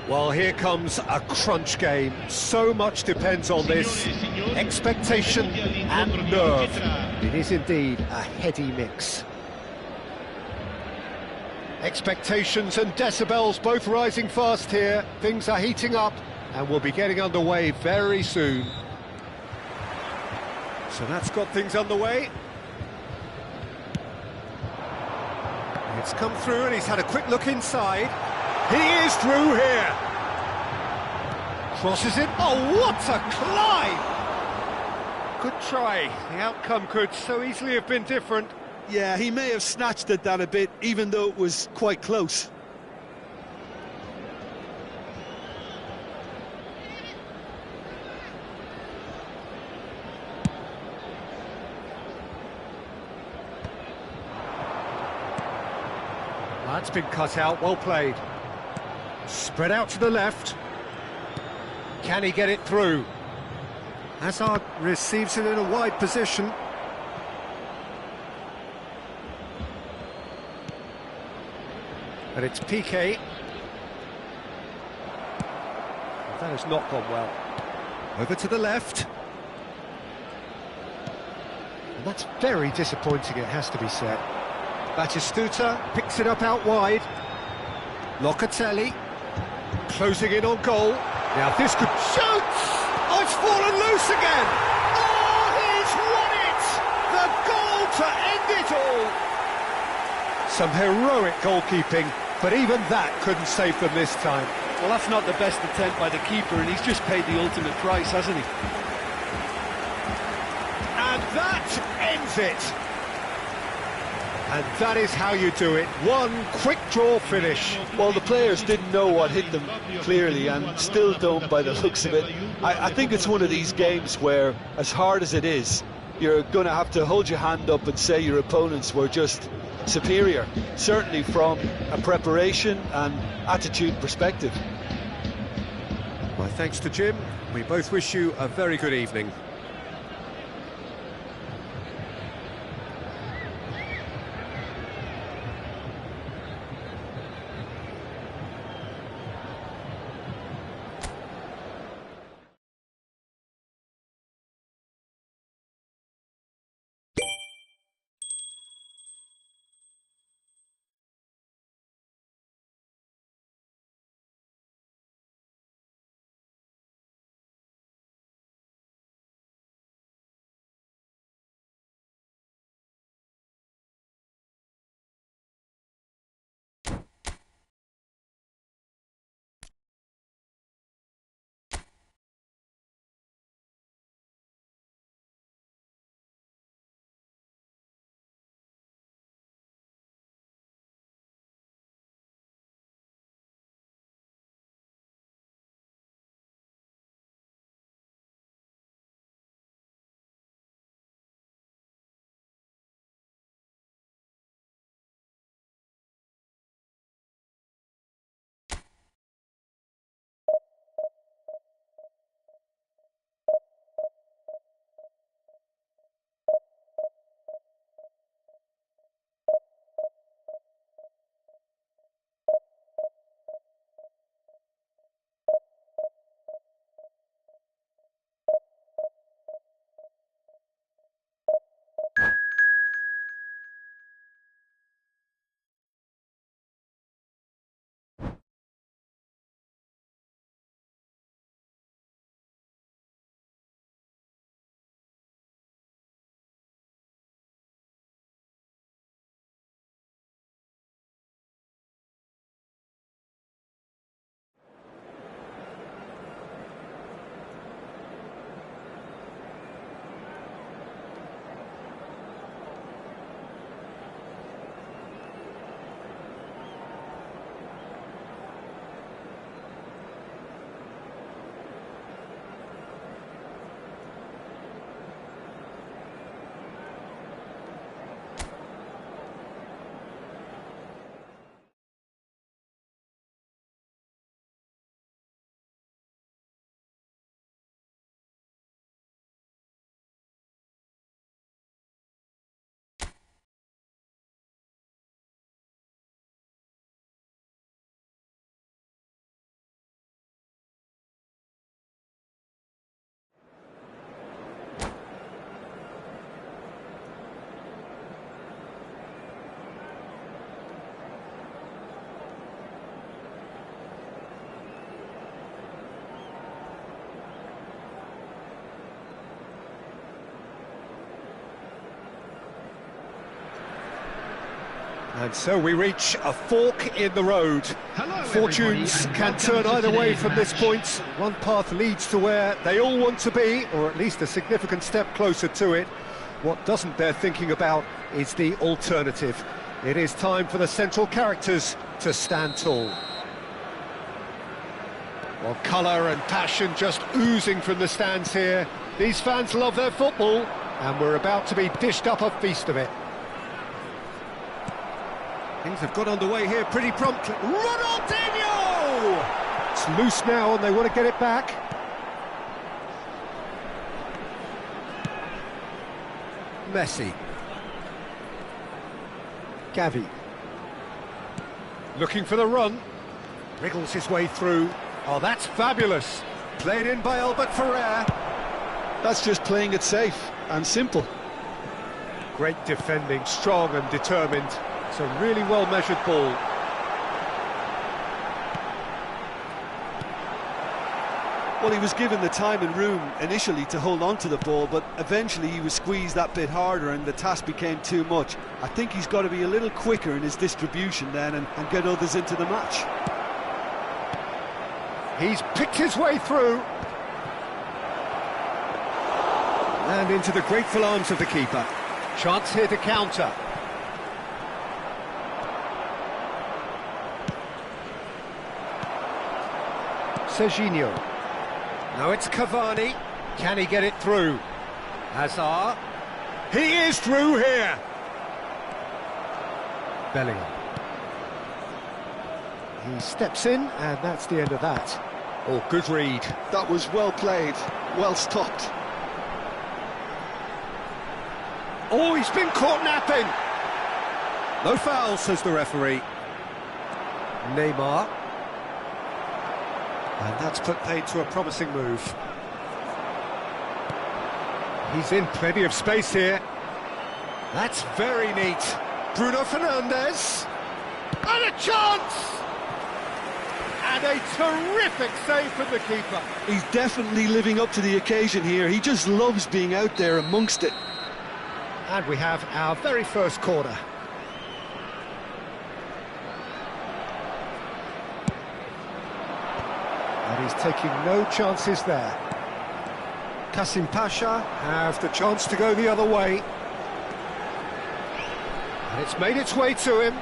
Well, here comes a crunch game. So much depends on this. Expectation and nerve. It is indeed a heady mix. Expectations and decibels both rising fast here. Things are heating up and we'll be getting underway very soon. So that's got things underway. It's come through and he's had a quick look inside. He is through here. Crosses it. Oh, what a climb! Good try. The outcome could so easily have been different. Yeah, he may have snatched at that a bit, even though it was quite close. That's been cut out, well played. Spread out to the left. Can he get it through? Hazard receives it in a wide position. And it's Piqué. That has not gone well. Over to the left. And that's very disappointing, it has to be said. Batistuta picks it up out wide. Locatelli closing in on goal. Now this could shoot! Oh, it's fallen loose again! Oh, he's won it! The goal to end it all! Some heroic goalkeeping, but even that couldn't save them this time. Well, that's not the best attempt by the keeper, and he's just paid the ultimate price, hasn't he? And that ends it! And that is how you do it. One quick draw finish. Well, the players didn't know what hit them, clearly, and still don't by the looks of it. I think it's one of these games where, as hard as it is, you're going to have to hold your hand up and say your opponents were just superior, certainly from a preparation and attitude perspective. My thanks to Jim. We both wish you a very good evening. And so we reach a fork in the road. Fortunes can turn either way from this point. One path leads to where they all want to be, or at least a significant step closer to it. What doesn't bear thinking about is the alternative. It is time for the central characters to stand tall. Well, colour and passion just oozing from the stands here. These fans love their football, and we're about to be dished up a feast of it. Things have got underway here pretty promptly. Ronaldinho! It's loose now and they want to get it back. Messi. Gavi. Looking for the run. Wriggles his way through. Oh, that's fabulous. Played in by Albert Ferrer. That's just playing it safe and simple. Great defending, strong and determined. It's a really well-measured ball. Well, he was given the time and room initially to hold on to the ball, but eventually he was squeezed that bit harder and the task became too much. I think he's got to be a little quicker in his distribution then and get others into the match. He's picked his way through. And into the grateful arms of the keeper. Chance here to counter. Serginho. Now it's Cavani. Can he get it through? Hazard. He is through here. Bellingham. He steps in, and that's the end of that. Oh, good read. That was well played, well stopped. Oh, he's been caught napping. No foul, says the referee. Neymar. And that's put paid to a promising move. He's in plenty of space here. That's very neat. Bruno Fernandes. And a chance! And a terrific save from the keeper. He's definitely living up to the occasion here. He just loves being out there amongst it. And we have our very first corner. And he's taking no chances there. Kasim Pasha have the chance to go the other way. And it's made its way to him.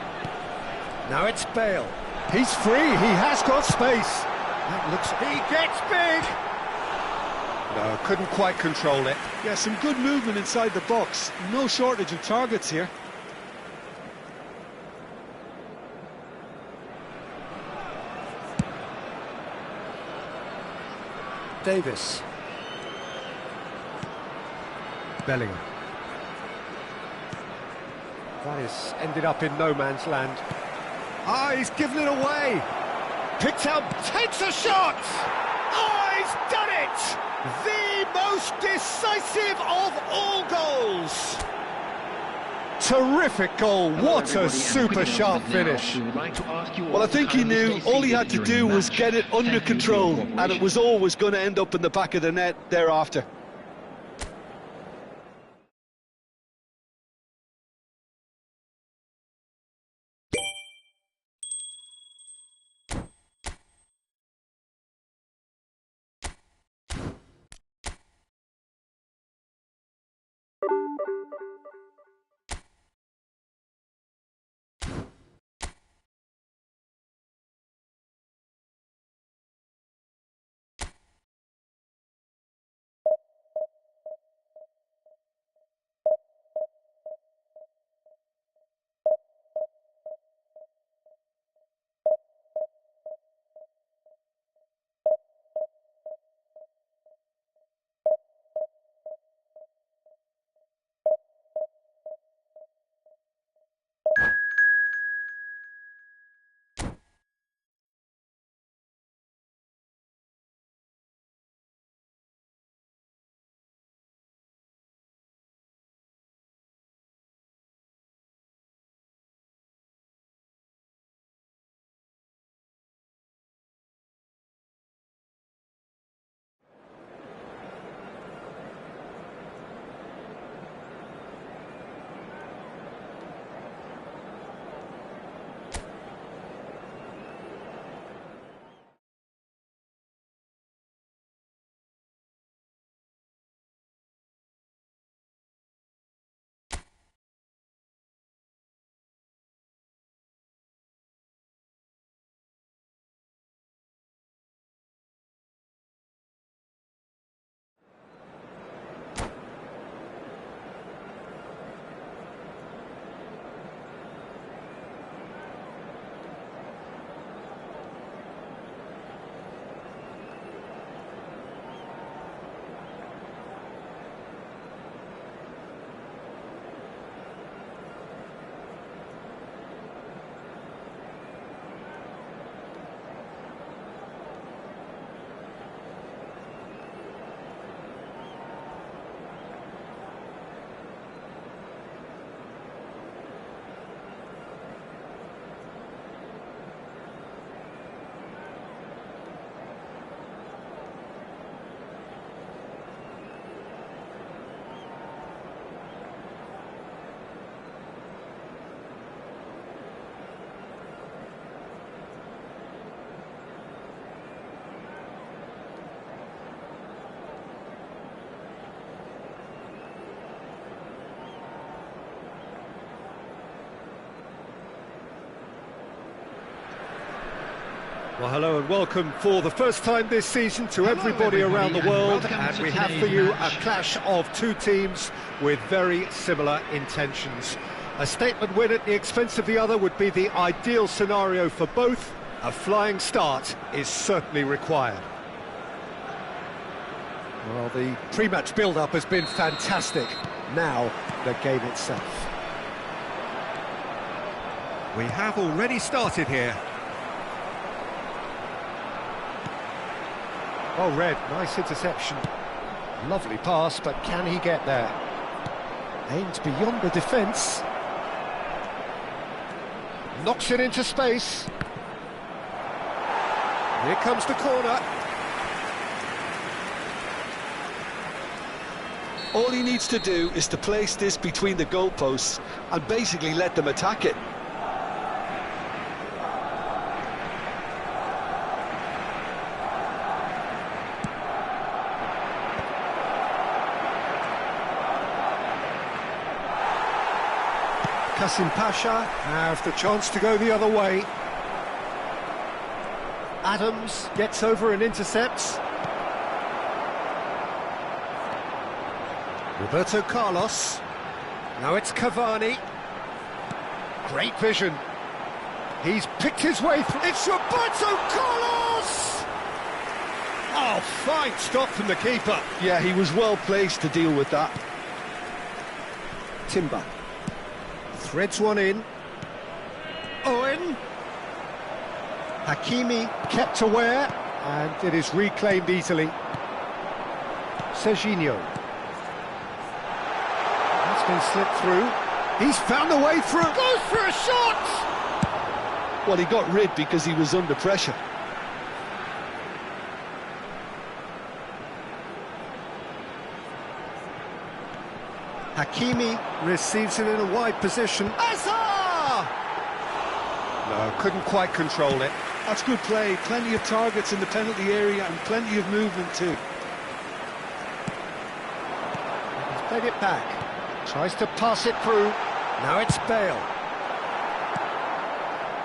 Now it's Bale. He's free, he has got space. That looks... He gets big! No, couldn't quite control it. Yeah, some good movement inside the box. No shortage of targets here. Davis. Bellingham. That has ended up in no man's land. Ah, he's given it away. Picked out, takes a shot! Oh, he's done it! The most decisive of all goals! Terrific goal, what a super sharp finish. Well, I think he knew all he had to do was get it under control, and it was always going to end up in the back of the net thereafter. Well, hello and welcome for the first time this season to everybody around the world, and we have for you a clash of two teams with very similar intentions. A statement win at the expense of the other would be the ideal scenario for both. A flying start is certainly required. Well, the pre-match build-up has been fantastic. Now, the game itself. We have already started here. Well read, nice interception. Lovely pass, but can he get there? Aimed beyond the defence. Knocks it into space. Here comes the corner. All he needs to do is to place this between the goalposts and basically let them attack it. Kasim Pasha have the chance to go the other way. Adams gets over and intercepts. Roberto Carlos. Now it's Cavani. Great vision. He's picked his way through. It's Roberto Carlos! Oh, fine stop from the keeper. Yeah, he was well placed to deal with that. Timber. Threads one in. Owen. Hakimi kept aware, and it is reclaimed easily. Serginho. That's been slipped through. He's found a way through. Goes for a shot! Well, he got rid because he was under pressure. Hakimi receives it in a wide position. Azar! No, couldn't quite control it. That's good play. Plenty of targets in the penalty area and plenty of movement too. He's played it back. Tries to pass it through. Now it's Bale.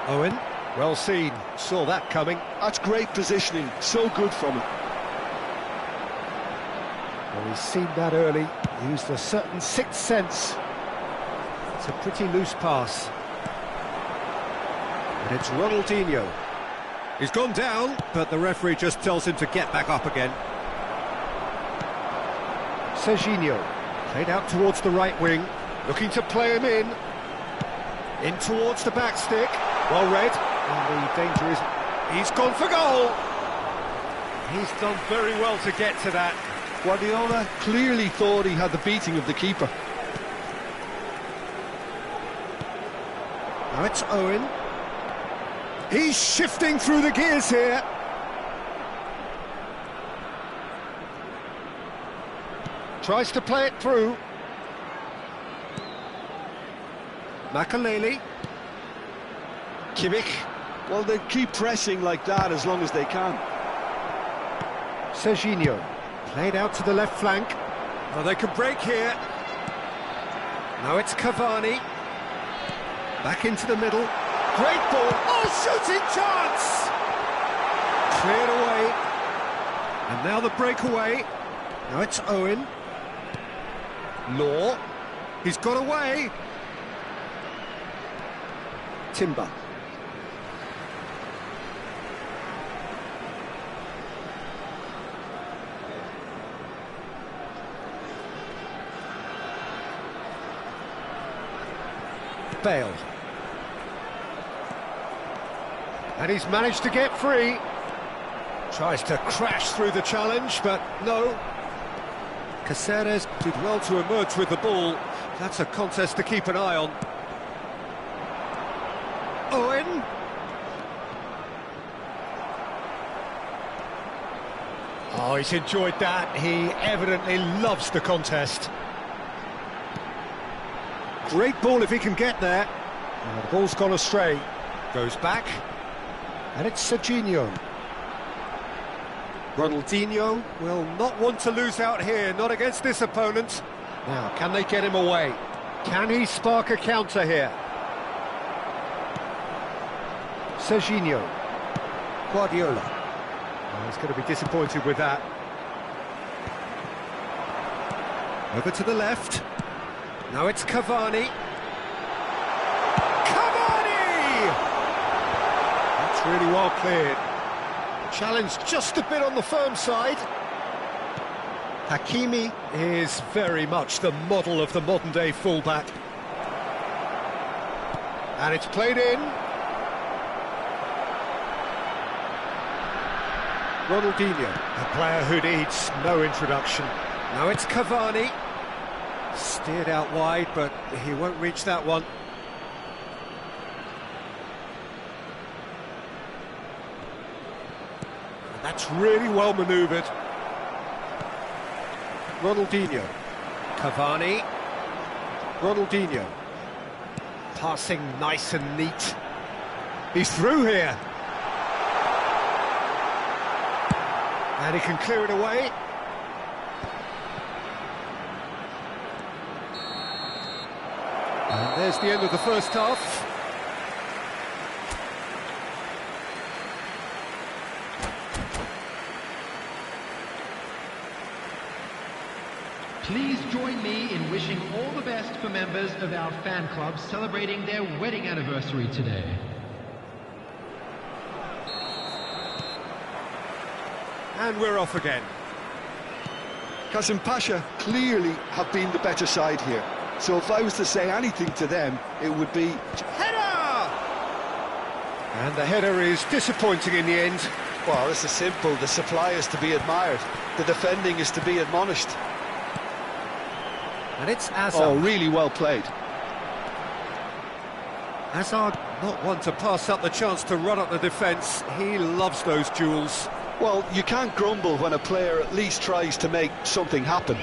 Owen, well seen. Saw that coming. That's great positioning. So good from him. Well, he's seen that early. Used a certain sixth sense. It's a pretty loose pass. And it's Ronaldinho. He's gone down, but the referee just tells him to get back up again. Serginho, played out towards the right wing, looking to play him in towards the back stick. Well read, and the danger is... He's gone for goal! He's done very well to get to that. Guardiola clearly thought he had the beating of the keeper. Now it's Owen. He's shifting through the gears here. Tries to play it through. Makaleli. Kimmich. Well, they keep pressing like that as long as they can. Serginho. Played out to the left flank. Oh, they can break here. Now it's Cavani. Back into the middle. Great ball. Oh, shooting chance! Cleared away. And now the breakaway. Now it's Owen. Law. He's got away. Timber. Bale. And he's managed to get free. Tries to crash through the challenge, but no. Caceres did well to emerge with the ball. That's a contest to keep an eye on. Owen. Oh, he's enjoyed that. He evidently loves the contest. Great ball if he can get there. Oh, the ball's gone astray. Goes back. And it's Serginho. Ronaldinho will not want to lose out here, not against this opponent. Now, can they get him away? Can he spark a counter here? Serginho. Guardiola. Oh, he's going to be disappointed with that. Over to the left. Now it's Cavani. Cavani! That's really well cleared. Challenge just a bit on the firm side. Hakimi is very much the model of the modern-day fullback. And it's played in. Ronaldinho, a player who needs no introduction. Now it's Cavani. Steered out wide, but he won't reach that one. And that's really well manoeuvred. Ronaldinho. Cavani. Ronaldinho. Passing nice and neat. He's through here. And he can clear it away. And there's the end of the first half. Please join me in wishing all the best for members of our fan club celebrating their wedding anniversary today. And we're off again. Qasim Pasha clearly have been the better side here. So if I was to say anything to them, it would be... Header! And the header is disappointing in the end. Well, this is simple. The supply is to be admired. The defending is to be admonished. And it's Hazard. Oh, really well played. Hazard, not one to pass up the chance to run up the defence. He loves those duels. Well, you can't grumble when a player at least tries to make something happen.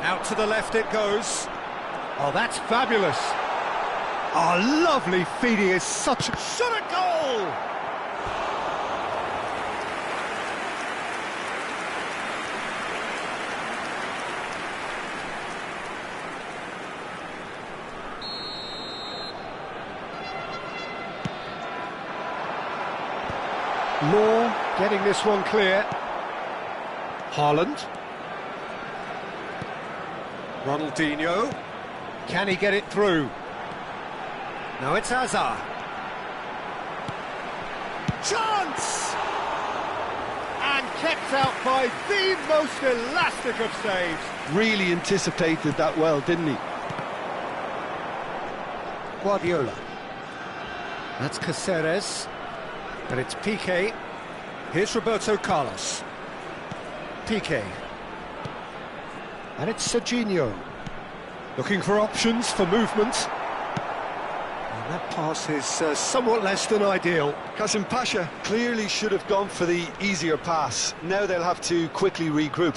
Out to the left it goes. Oh, that's fabulous. Oh, lovely feed. He is such a... Shot a goal! Law getting this one clear. Haaland. Ronaldinho. Can he get it through? Now it's Hazard. Chance! And kept out by the most elastic of saves. Really anticipated that well, didn't he? Guardiola. That's Caceres. And it's Piqué. Here's Roberto Carlos. Piqué. And it's Serginho. Looking for options for movement. And that pass is somewhat less than ideal. Qasim Pasha clearly should have gone for the easier pass. Now they'll have to quickly regroup.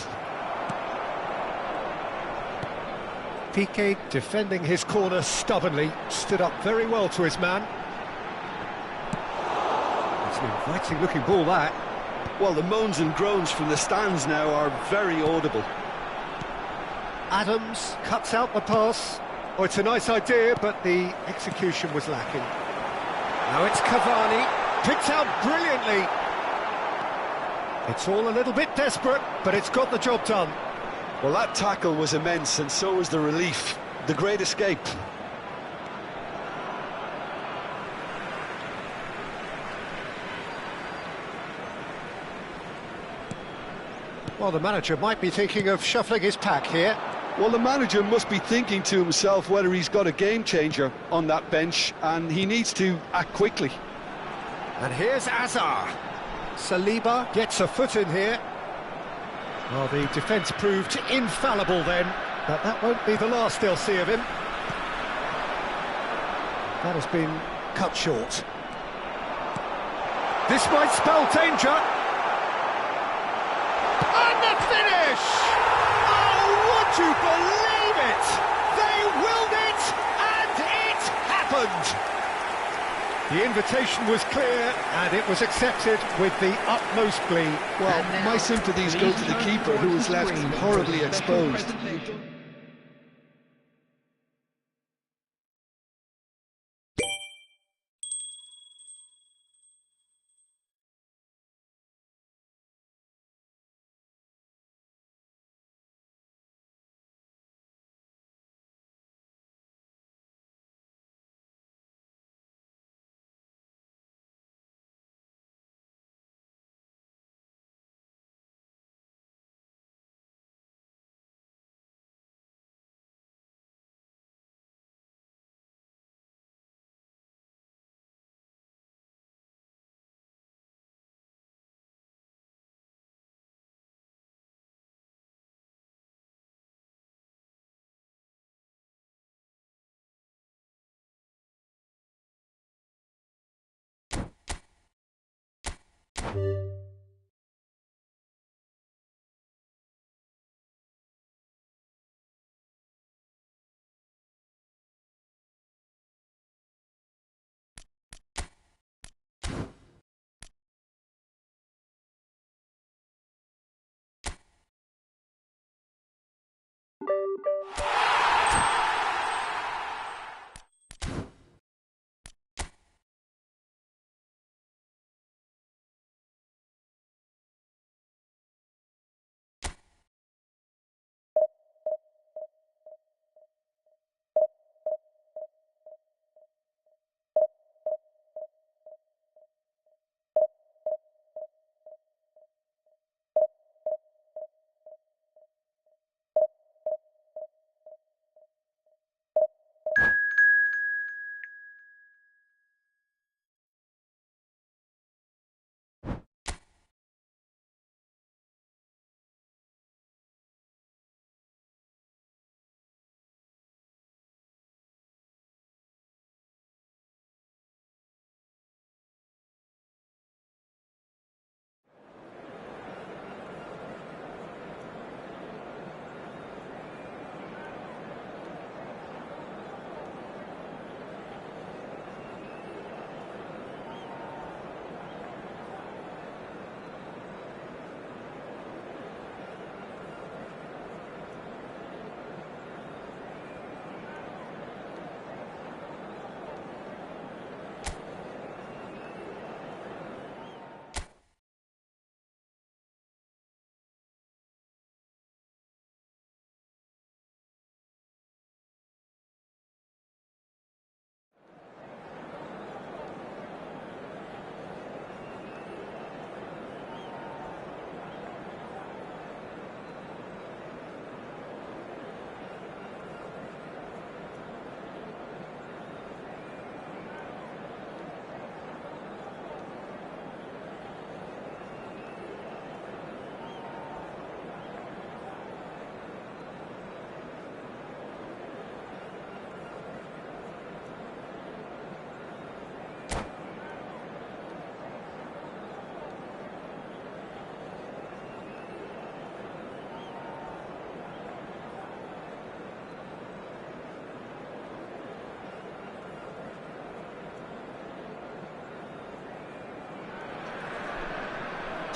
Piqué defending his corner stubbornly. Stood up very well to his man. It's an inviting looking ball, that. Well, the moans and groans from the stands now are very audible. Adams cuts out the pass. Oh, it's a nice idea, but the execution was lacking. Now it's Cavani, picked out brilliantly. It's all a little bit desperate, but it's got the job done. Well, that tackle was immense, and so was the relief. The great escape. Well, the manager might be thinking of shuffling his pack here. Well, the manager must be thinking to himself whether he's got a game-changer on that bench, and he needs to act quickly. And here's Hazard. Saliba gets a foot in here. Well, the defence proved infallible then, but that won't be the last they'll see of him. That has been cut short. This might spell danger. And the finish! Oh, would you believe it? They willed it, and it happened! The invitation was clear, and it was accepted with the utmost glee. Well, my sympathies go to the keeper, who was left horribly exposed.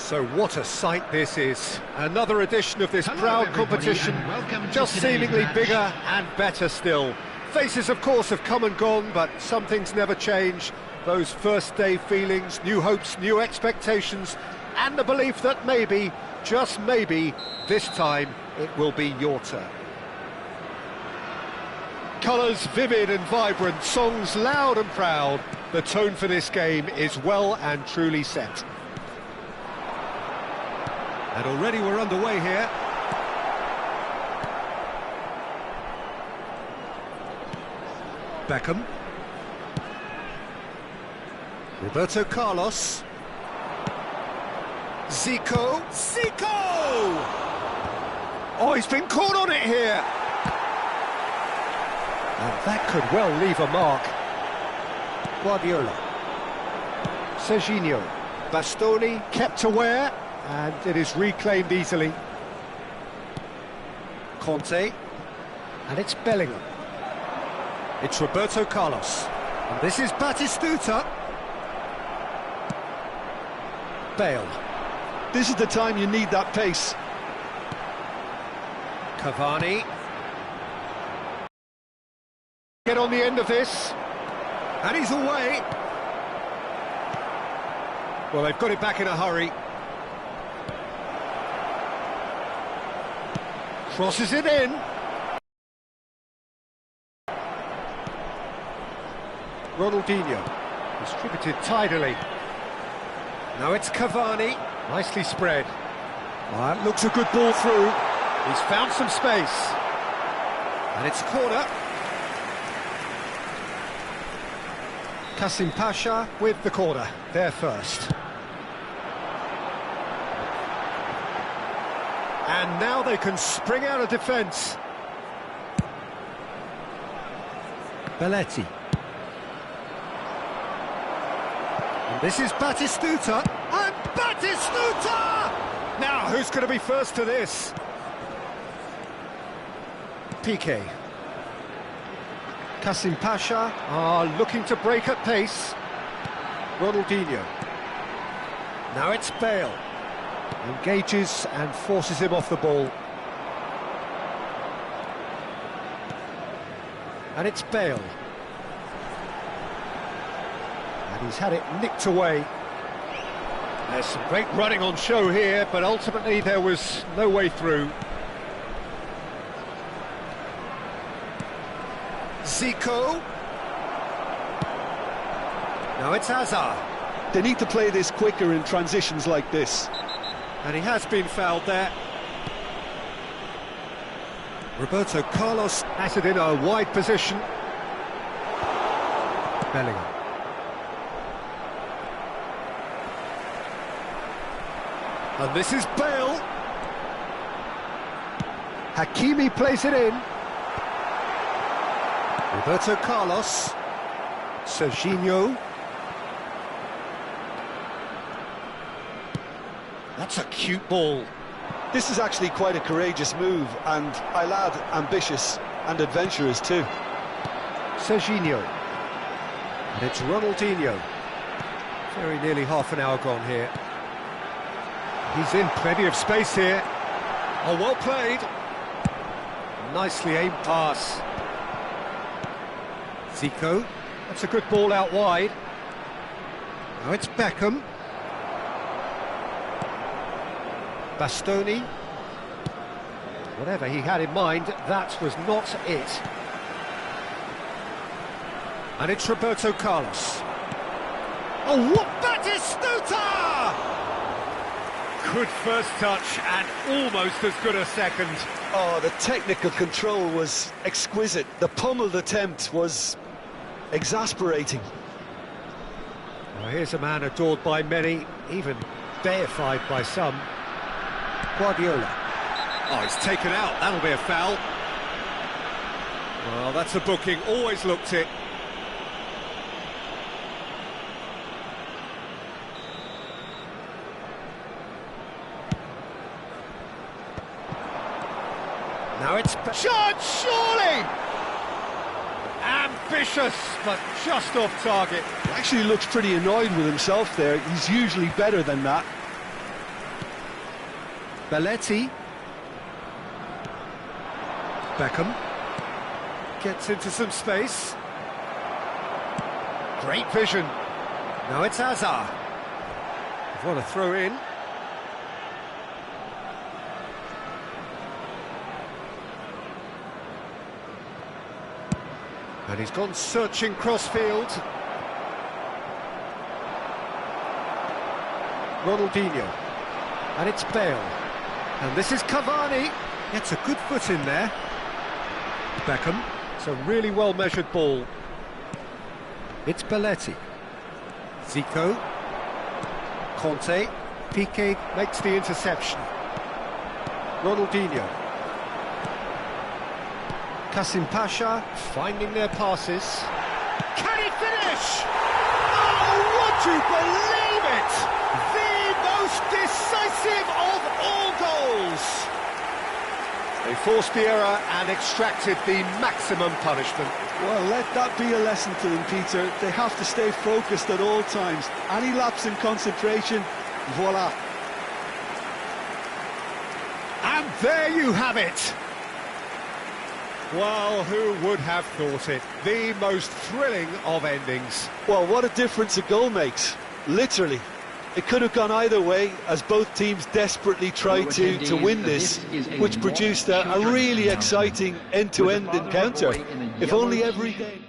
So what a sight this is. Another edition of this proud competition, just seemingly bigger and better still. Faces, of course, have come and gone, but some things never change. Those first day feelings, new hopes, new expectations, and the belief that maybe, just maybe, this time it will be your turn. Colours vivid and vibrant, songs loud and proud. The tone for this game is well and truly set. And already we're underway here. Beckham. Roberto Carlos. Zico. Zico! Oh, he's been caught on it here. And that could well leave a mark. Guardiola. Serginho. Bastoni kept aware, and it is reclaimed easily. Conte, and it's Bellingham. It's Roberto Carlos, and this is Batistuta. Bale. This is the time you need that pace. Cavani. Get on the end of this, and he's away. Well, they've got it back in a hurry. Crosses it in. Ronaldinho, distributed tidily. Now it's Cavani, nicely spread. That looks a good ball through. He's found some space. And it's corner. Kasim Pasha with the corner, there first. And now they can spring out of defence. Belletti. And this is Batistuta. And Batistuta! Now, who's going to be first to this? Piqué. Kasim Pasha are looking to break at pace. Ronaldinho. Now it's Bale. Engages and forces him off the ball. And it's Bale. And he's had it nicked away. There's some great running on show here, but ultimately there was no way through. Zico. Now it's Hazard. They need to play this quicker in transitions like this. And he has been fouled there. Roberto Carlos at it in a wide position. Bellingham. And this is Bale. Hakimi plays it in. Roberto Carlos. Serginho. That's a cute ball. This is actually quite a courageous move, and I'll add ambitious and adventurous too. Serginho. And it's Ronaldinho. Very nearly half an hour gone here. He's in plenty of space here. Oh, well played. Nicely aimed pass. Zico. That's a good ball out wide. Now it's Beckham. Bastoni. Whatever he had in mind, that was not it. And it's Roberto Carlos. Oh, what Batistuta! Good first touch and almost as good a second. Oh, the technical control was exquisite. The pummeled attempt was exasperating. Well, here's a man adored by many, even deified by some. Guardiola. Oh, he's taken out. That'll be a foul. Well, that's a booking. Always looked it. Now it's... Shot, surely! Ambitious, but just off target. He actually looks pretty annoyed with himself there. He's usually better than that. Belletti. Beckham. Gets into some space. Great vision. Now it's Hazard. What a throw in. And he's gone searching crossfield. Ronaldinho. And it's Bale. And this is Cavani. Gets a good foot in there. Beckham. It's a really well-measured ball. It's Belletti. Zico. Conte. Piqué makes the interception. Ronaldinho. Kasim Pasha finding their passes. Can he finish? Oh, would you believe it? most decisive of all goals. They forced the error and extracted the maximum punishment. Well, let that be a lesson to them, Peter. They have to stay focused at all times. Any lapse in concentration, voila. And there you have it. Well, who would have thought it? The most thrilling of endings. Well, what a difference a goal makes. Literally. It could have gone either way, as both teams desperately tried to win this, which produced a really exciting end-to-end encounter. If only every game...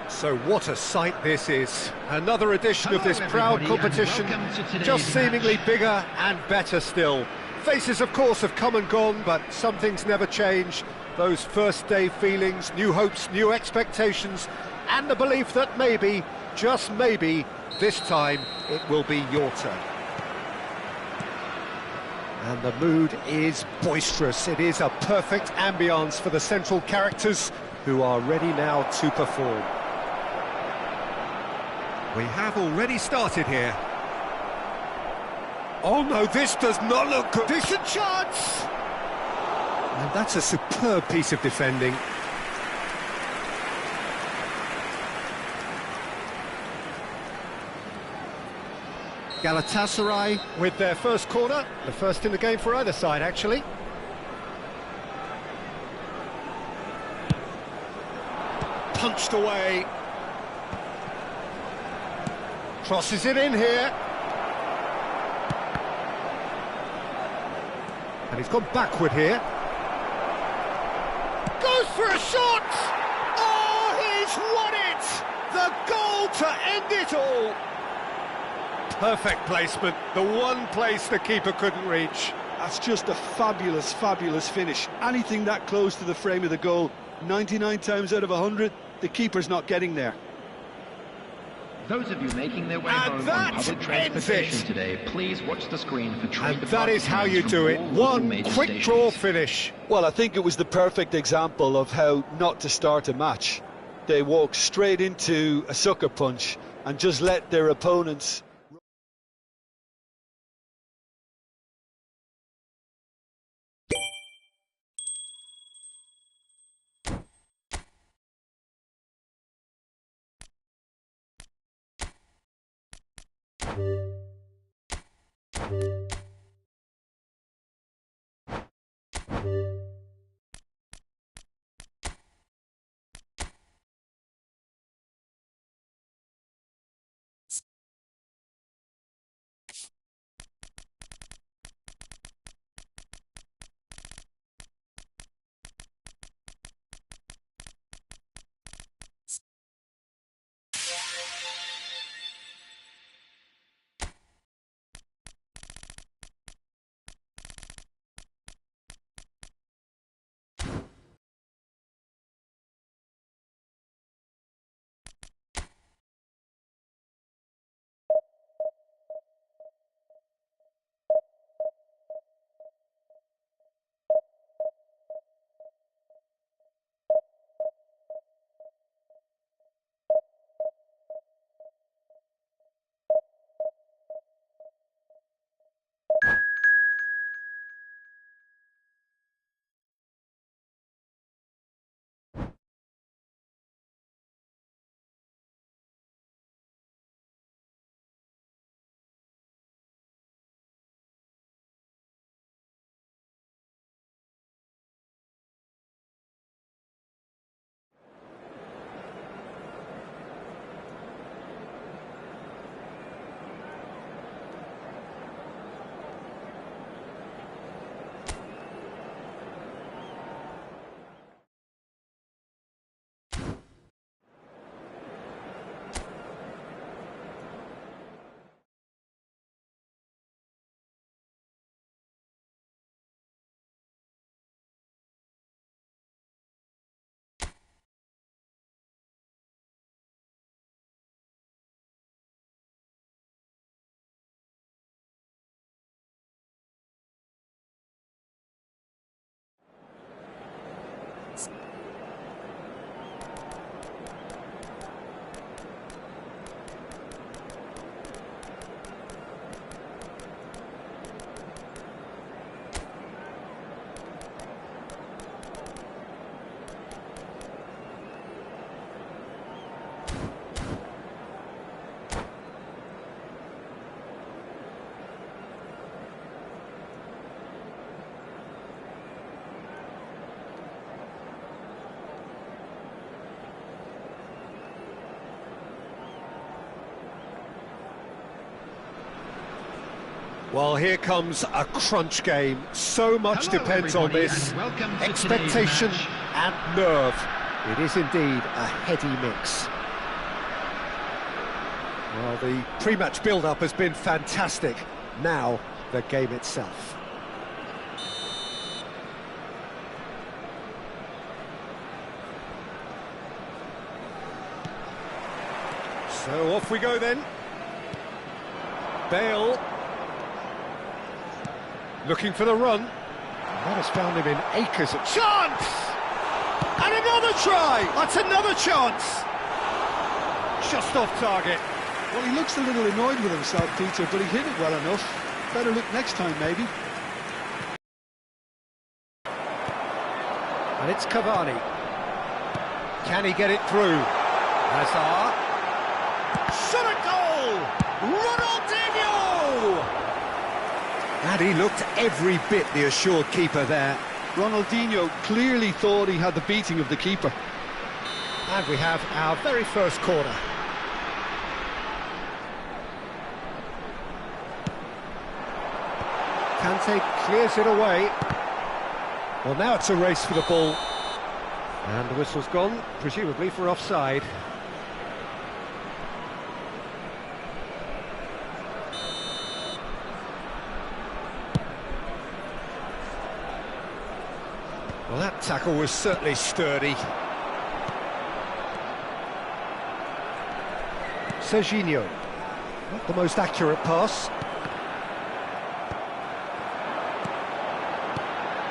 So what a sight this is. Another edition of this proud competition, just seemingly bigger and better still. Faces, of course, have come and gone, but some things never change. Those first day feelings, new hopes, new expectations, and the belief that maybe, just maybe, this time it will be your turn. And the mood is boisterous. It is a perfect ambience for the central characters who are ready now to perform. We have already started here. Oh no, this does not look good. Decent chance! And that's a superb piece of defending. Galatasaray with their first corner, the first in the game for either side actually. Punched away. Crosses it in here. And he's gone backward here. Goes for a shot! Oh, he's won it! The goal to end it all! Perfect placement, the one place the keeper couldn't reach. That's just a fabulous, fabulous finish. Anything that close to the frame of the goal, 99 times out of 100, the keeper's not getting there. Those of you making their way home on public transportation today, please watch the screen for train. And that is how you do it. One quick draw finish. Well, I think it was the perfect example of how not to start a match. They walked straight into a sucker punch and just let their opponents... Well, here comes a crunch game. So much Hello, depends on everybody, this. and welcome to Expectation today's and nerve. It is indeed a heady mix. Well, the pre-match build-up has been fantastic. Now, the game itself. So off we go then. Bale. Looking for the run. That has found him in acres of chance! And another try! That's another chance! Just off target. Well, he looks a little annoyed with himself, Peter, but he hit it well enough. Better look next time, maybe. And it's Cavani. Can he get it through? Hazard. Shot a goal! Ronaldinho! And he looked every bit the assured keeper there. Ronaldinho clearly thought he had the beating of the keeper. And we have our very first corner. Kante clears it away. Well, now it's a race for the ball. And the whistle's gone, presumably for offside. Well, that tackle was certainly sturdy. Serginho, not the most accurate pass.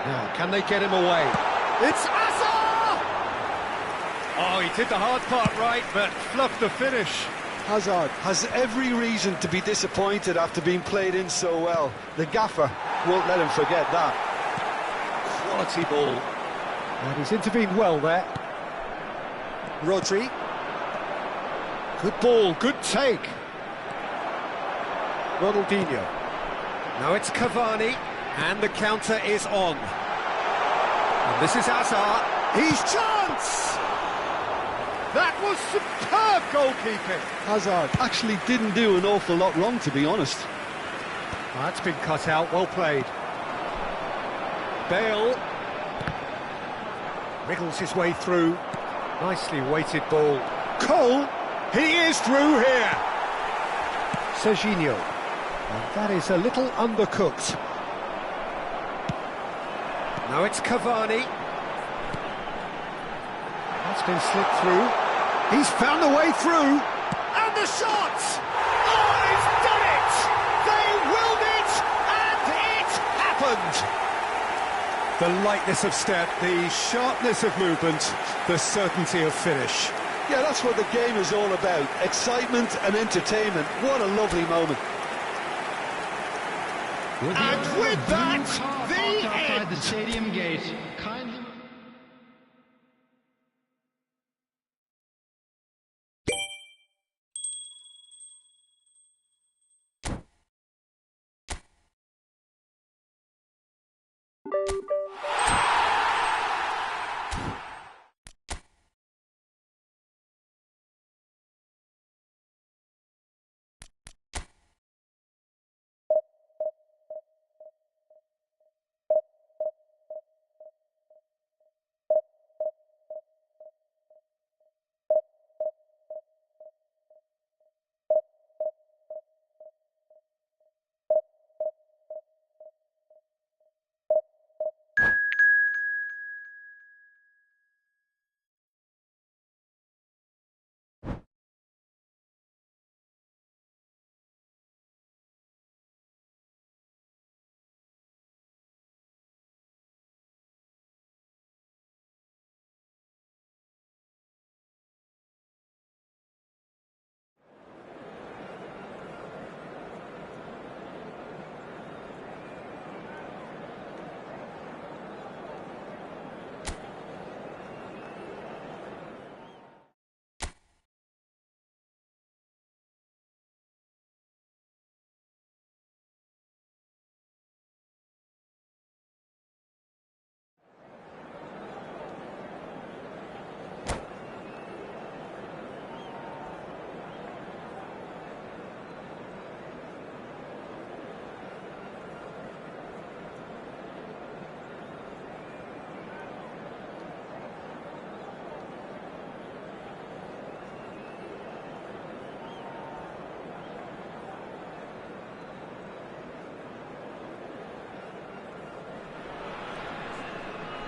Now, can they get him away? It's Hazard! Oh, he did the hard part right, but fluffed the finish. Hazard has every reason to be disappointed after being played in so well. The gaffer won't let him forget that. Quality ball. And he's intervened well there. Rodri. Good ball, good take. Ronaldinho. Now it's Cavani, and the counter is on. And this is Hazard. He's chance! That was superb goalkeeping. Hazard actually didn't do an awful lot wrong, to be honest. That's been cut out, well played. Bale wriggles his way through. Nicely weighted ball. Cole, he is through here. Serginho, and that is a little undercooked. Now it's Cavani. That's been slipped through. He's found the way through. And the shot! Oh, he's done it! They willed it, and it happened! The lightness of step, the sharpness of movement, the certainty of finish. Yeah, that's what the game is all about. Excitement and entertainment. What a lovely moment. And with that, the outside end! the stadium gate. Kindly...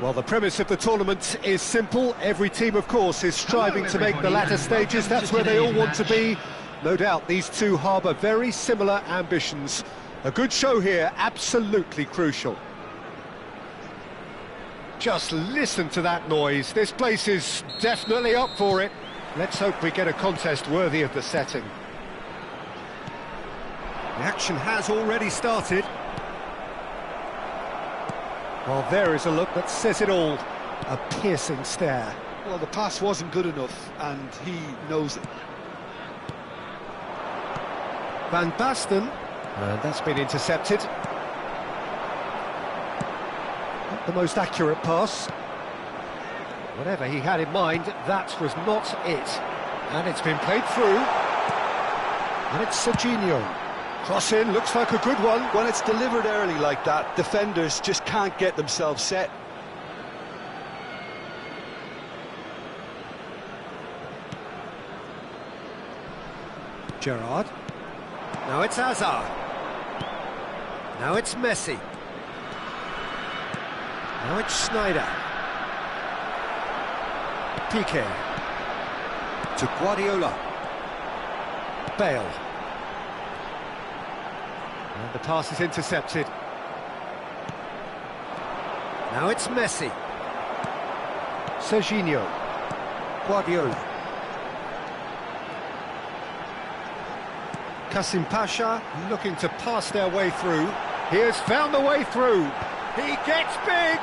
Well, the premise of the tournament is simple. Every team, of course, is striving to make the latter stages. That's where they all want to be. No doubt these two harbour very similar ambitions. A good show here, absolutely crucial. Just listen to that noise. This place is definitely up for it. Let's hope we get a contest worthy of the setting. The action has already started. Well, there is a look that says it all. A piercing stare. Well, the pass wasn't good enough, and he knows it. Van Basten, and that's been intercepted. Not the most accurate pass. Whatever he had in mind, that was not it. And it's been played through. And it's Serginho. Cross in, looks like a good one. When it's delivered early like that, defenders just can't get themselves set. Gerrard. Now it's Hazard. Now it's Messi. Now it's Schneider. Piqué. To Guardiola. Bale. And the pass is intercepted. Now it's Messi. Serginho. Guardiola. Kasim Pasha looking to pass their way through. He has found the way through. He gets big.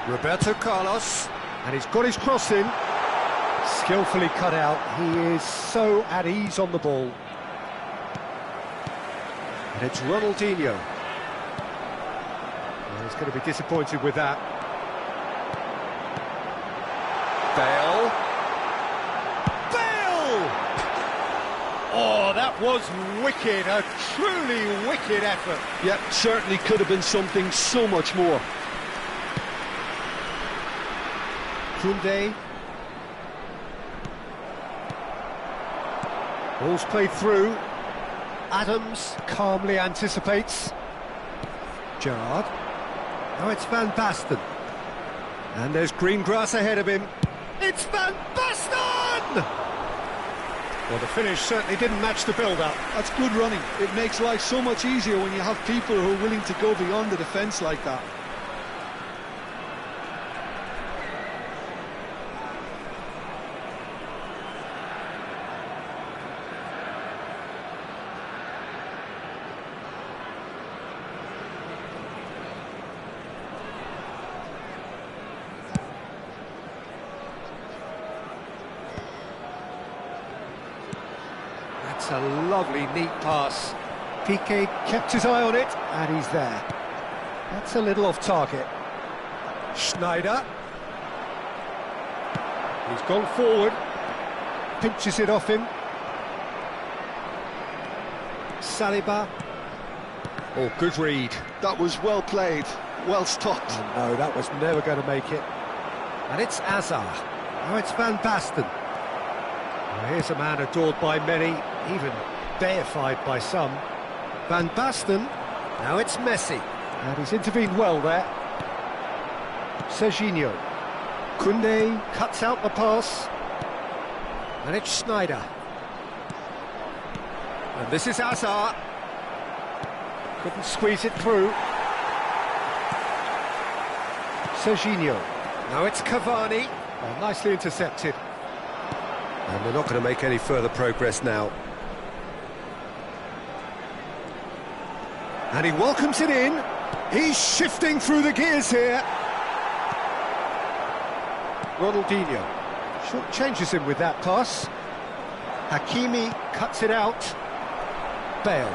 Roberto Carlos. And he's got his cross in. Skillfully cut out. He is so at ease on the ball. And it's Ronaldinho. Well, he's going to be disappointed with that. Bale. Bale! Oh, that was wicked, a truly wicked effort. Yeah, certainly could have been something so much more. Koundé. Ball's played through. Adams calmly anticipates. Gerrard. Now it's Van Basten. And there's green grass ahead of him. It's Van Basten! Well, the finish certainly didn't match the build-up. That's good running. It makes life so much easier when you have people who are willing to go beyond the defence like that. That's a lovely, neat pass. Piqué kept his eye on it, and he's there. That's a little off target. Schneider. He's gone forward. Pinches it off him. Saliba. Oh, good read. That was well played, well stopped. Oh, no, that was never going to make it. And it's Hazard. Now it's Van Basten. Well, here's a man adored by many, even deified by some. Van Basten. Now it's Messi. And he's intervened well there. Serginho. Koundé cuts out the pass. And it's Schneider. And this is Hazard. Couldn't squeeze it through. Serginho. Now it's Cavani. Oh, nicely intercepted. And they're not going to make any further progress now. And he welcomes it in. He's shifting through the gears here. Ronaldinho short changes him with that pass. Hakimi cuts it out. Bale.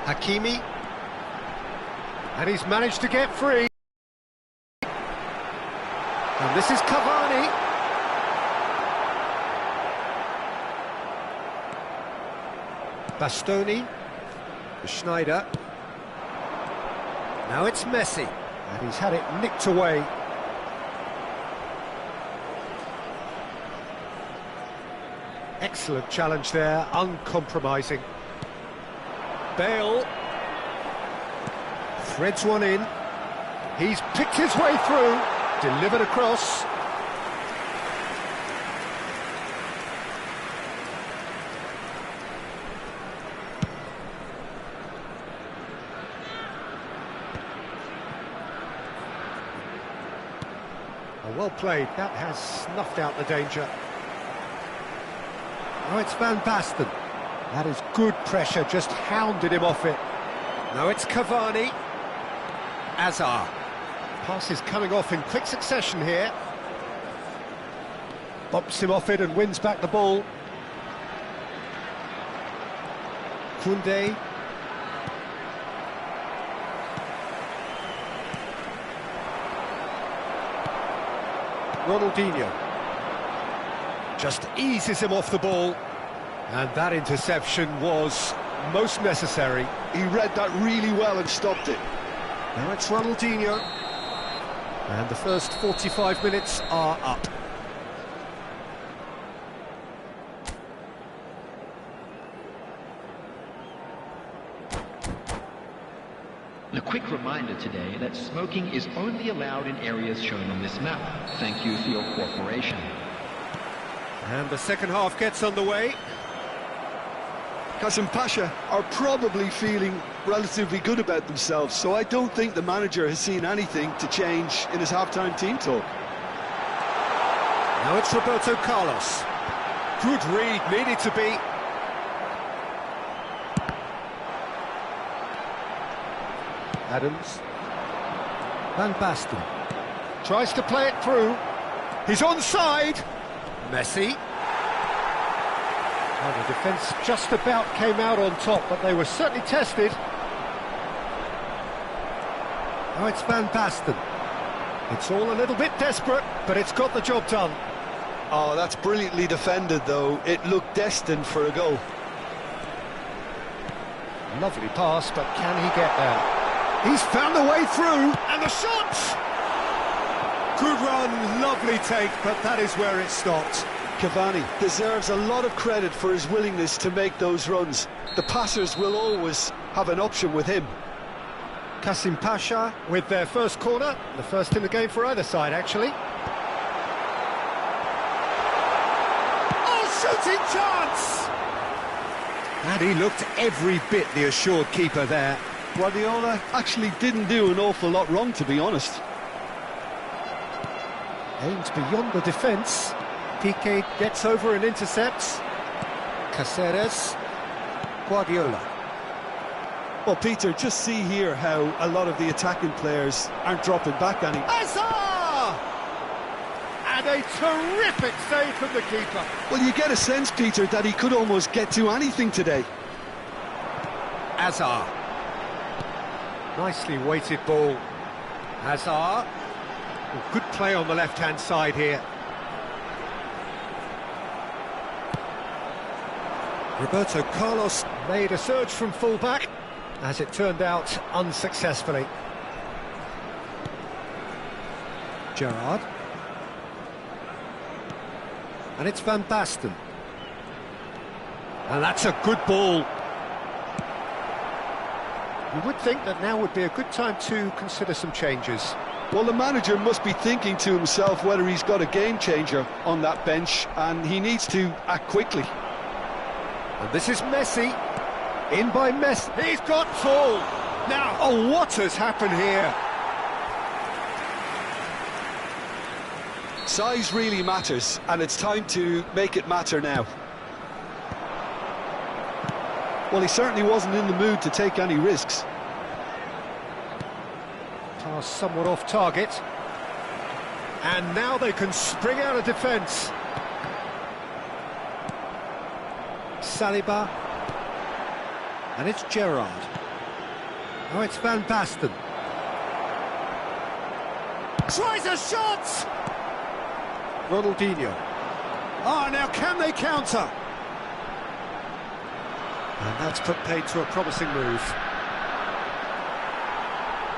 Hakimi. And he's managed to get free. And this is Cavani. Bastoni. Schneider. Now it's Messi. And he's had it nicked away. Excellent challenge there, uncompromising. Bale. Threads one in. He's picked his way through. Delivered across. Well played, that has snuffed out the danger. Now it's Van Basten. That is good pressure, just hounded him off it. Now it's Cavani. Hazard. Pass is coming off in quick succession here. Bumps him off it and wins back the ball. Koundé. Ronaldinho just eases him off the ball, and that interception was most necessary. He read that really well and stopped it. Now it's Ronaldinho, and the first 45 minutes are up. A quick reminder today that smoking is only allowed in areas shown on this map. Thank you for your cooperation. And the second half gets underway. Qasim Pasha are probably feeling relatively good about themselves, so I don't think the manager has seen anything to change in his half-time team talk. Now it's Roberto Carlos. Good read, needed to be. Adams. Van Basten tries to play it through. He's onside. Messi. Well, the defence just about came out on top, but they were certainly tested. Oh, it's Van Basten. It's all a little bit desperate, but it's got the job done. Oh, that's brilliantly defended, though. It looked destined for a goal. Lovely pass, but can he get there? He's found a way through, and the shot! Good run, lovely take, but that is where it stopped. Cavani deserves a lot of credit for his willingness to make those runs. The passers will always have an option with him. Kasim Pasha with their first corner, the first in the game for either side, actually. Oh, shooting chance! And he looked every bit the assured keeper there. Guardiola actually didn't do an awful lot wrong, to be honest. Aims beyond the defence. Piqué gets over and intercepts. Caceres. Guardiola. Well, Peter, just see here how a lot of the attacking players aren't dropping back any. Hazard! And a terrific save from the keeper. Well, you get a sense, Peter, that he could almost get to anything today. Hazard. Nicely weighted ball. Hazard. Well, good play on the left-hand side here. Roberto Carlos made a surge from full-back, as it turned out unsuccessfully. Gerrard. And it's Van Basten. And that's a good ball. You would think that now would be a good time to consider some changes. Well, the manager must be thinking to himself whether he's got a game changer on that bench, and he needs to act quickly. And this is Messi. In by Messi. He's got full. Now, oh, what has happened here? Size really matters, and it's time to make it matter now. Well, he certainly wasn't in the mood to take any risks. Pass somewhat off target. And now they can spring out of defence. Saliba. And it's Gerrard. Oh, it's Van Basten. Tries a shot! Ronaldinho. Oh, now can they counter? And that's put paid to a promising move.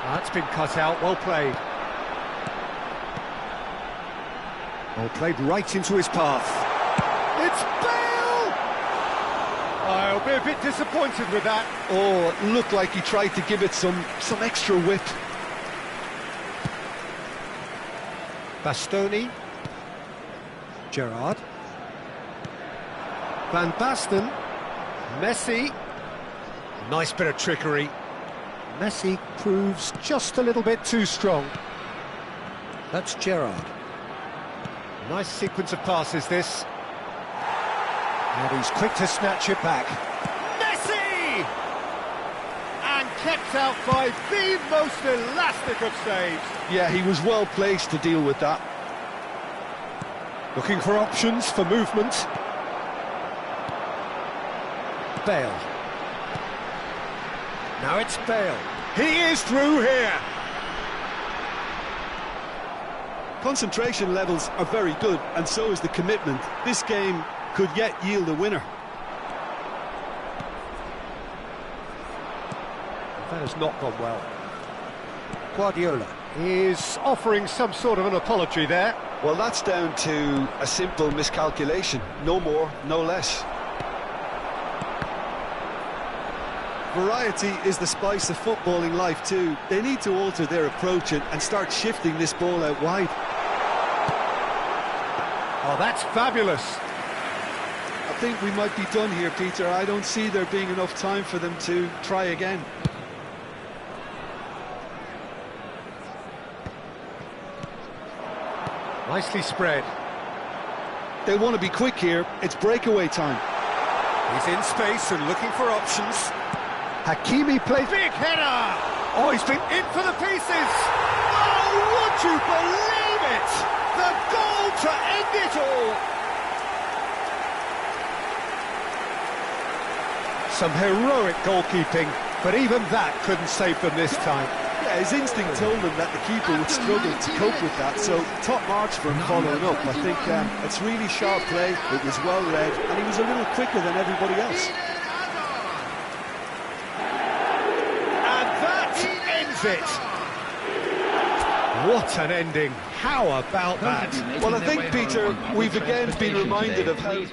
That's been cut out, well played. Well played right into his path. It's Bale! I'll be a bit disappointed with that. Oh, it looked like he tried to give it some extra whip. Bastoni. Gerrard. Van Basten. Messi. Nice bit of trickery. Messi proves just a little bit too strong. That's Gerrard. Nice sequence of passes, this. And he's quick to snatch it back. Messi! And kept out by the most elastic of saves. Yeah, he was well placed to deal with that. Looking for options for movement. Bale. Now it's Bale. He is through here. Concentration levels are very good, and so is the commitment. This game could yet yield a winner. That has not gone well. Guardiola is offering some sort of an apology there. Well, that's down to a simple miscalculation. No more, no less. Variety is the spice of footballing life too. They need to alter their approach and start shifting this ball out wide. Oh, that's fabulous. I think we might be done here, Peter. I don't see there being enough time for them to try again. Nicely spread. They'll want to be quick here. It's breakaway time. He's in space and looking for options. Hakimi plays. Big header! Oh, he's been in for the pieces! Oh, would you believe it? The goal to end it all! Some heroic goalkeeping, but even that couldn't save them this time. Yeah, his instinct told him that the keeper would struggle to cope with that, so top marks for him following up. I think it's really sharp play, it was well read, and he was a little quicker than everybody else. And that ends it. What an ending. How about that? Well, I think, Peter, we've again been reminded of how...